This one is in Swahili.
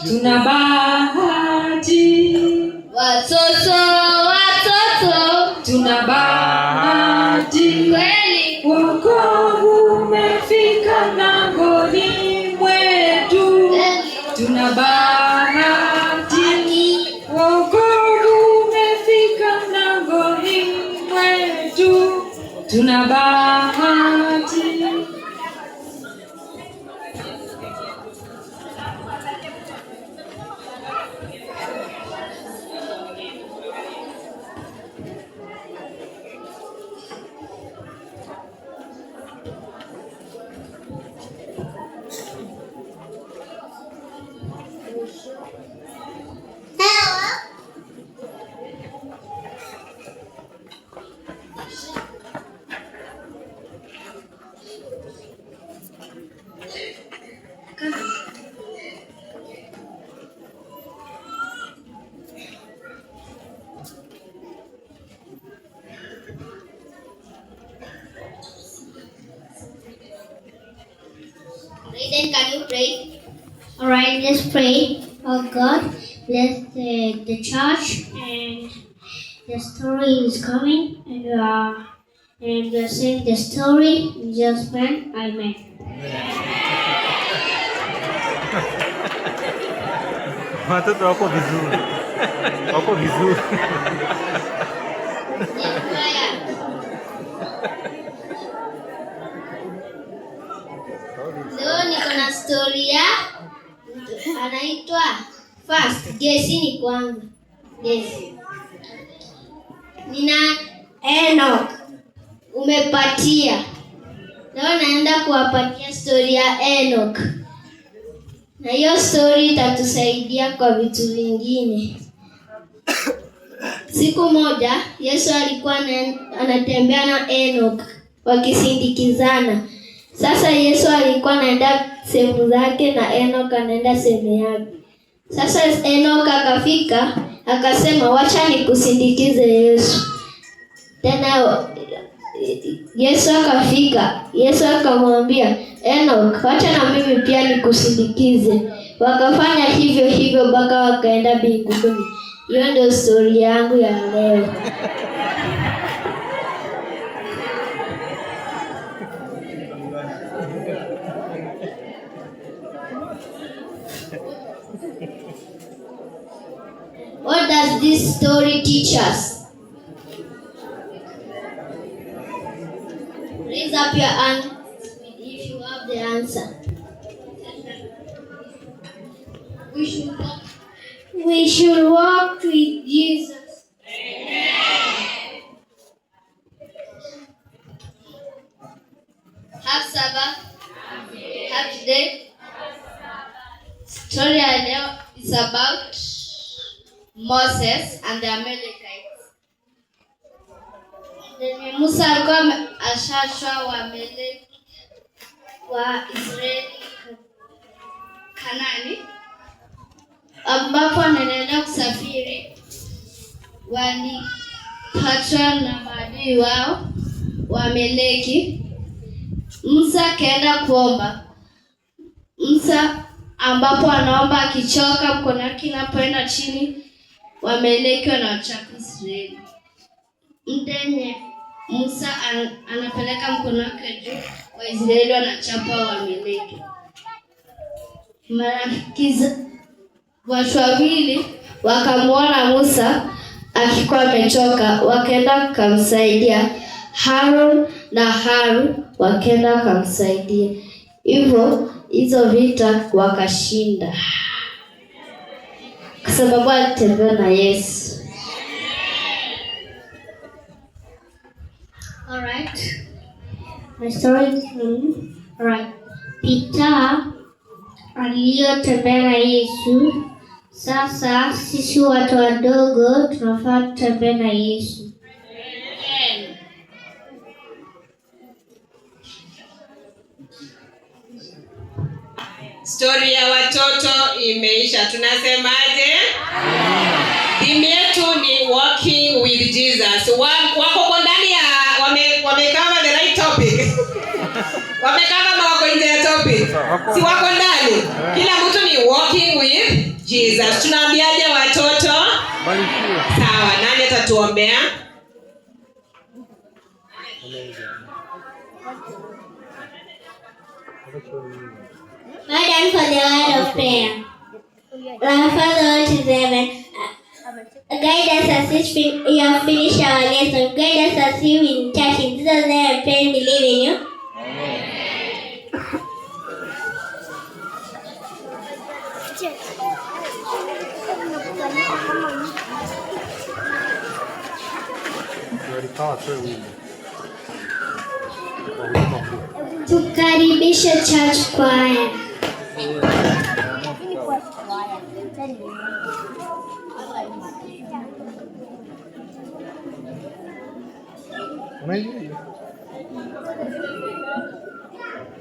tuna bahati. Watoto, tuna bahati. Wokovu umefika langoni mwetu. Tuna bahati. Wokovu umefika langoni mwetu. Tuna bahati. Then can you pray? Alright, let's pray. Oh God, bless the church, and the story is coming, and we are saying the story in Jesus' name. Amen. Watoto wako vizuri. Wako vizuri. Leo niko na story ya anaitwa First. Gesi ni kwanza. Gesi. Nina Enoch. Umepatia. Leo naenda kuwapatia story ya Enoch. Na hiyo story itatusaidia kwa vitu vingine. Siku moja Yesu alikuwa anatembea na Enoch wakisindikizana. Sasa Yesu alikuwa anaenda sehemu zake na Enoch anaenda sehemu yake. Sasa Enoch akafika, akasema wacha nikusindikize Yesu. Tena Yesu akafika, Yesu akamwambia Enoch, wacha na mimi pia nikusindikize. Wakafanya hivyo hivyo mpaka wakaenda mbinguni. Hiyo ndio story yangu ya leo. What does this story teach us? Raise up your hand if you have the answer. We should walk with Jesus. Amen. Have Sabbath. Have today. Story I know is about Moses and the Amalekites. Then Musa alikuwa ashashwa wa Amaleki wa Israeli Kanani, ambapo anaenda kusafiri. Walipatwa na maadui wao wa Amaleki. Musa akaenda kuomba. Musa ambapo anaomba akichoka, mkono wake unapoenda chini, Waamaleki wanawachapa Israeli. Mdenye Musa anapeleka mkono wake juu, Waisraeli wanachapa Waamaleki. Marafiki watu wawili wakamwona Musa akikuwa amechoka, wakaenda kumsaidia. Harun na Harun wakaenda kumsaidia. Hivyo hizo vita wakashinda, kwa sababu alitembea na Yesu. Alright. My story is alright. Peter aliyotembea na Yesu. Sasa sisi watu wadogo tunafaa tutembee na Yesu. Amen. Story ya watoto imeisha. Tunasemaje? Theme yetu ni walking with Jesus. Wako kwa ndani ya wamekava the right topic. Wamekava ma wako nje ya topic. Si wako ndani. Kila mtu ni walking with Jesus. Tunaambiaje watoto? Barikiwe. Sawa, nani atatuombea? Well done for the word of prayer. Our Father who art in heaven, guide us as we have finished our lesson. Guide us as we in church. In Jesus' name I pray and believe in you. Tukaribishe church choir. Unajua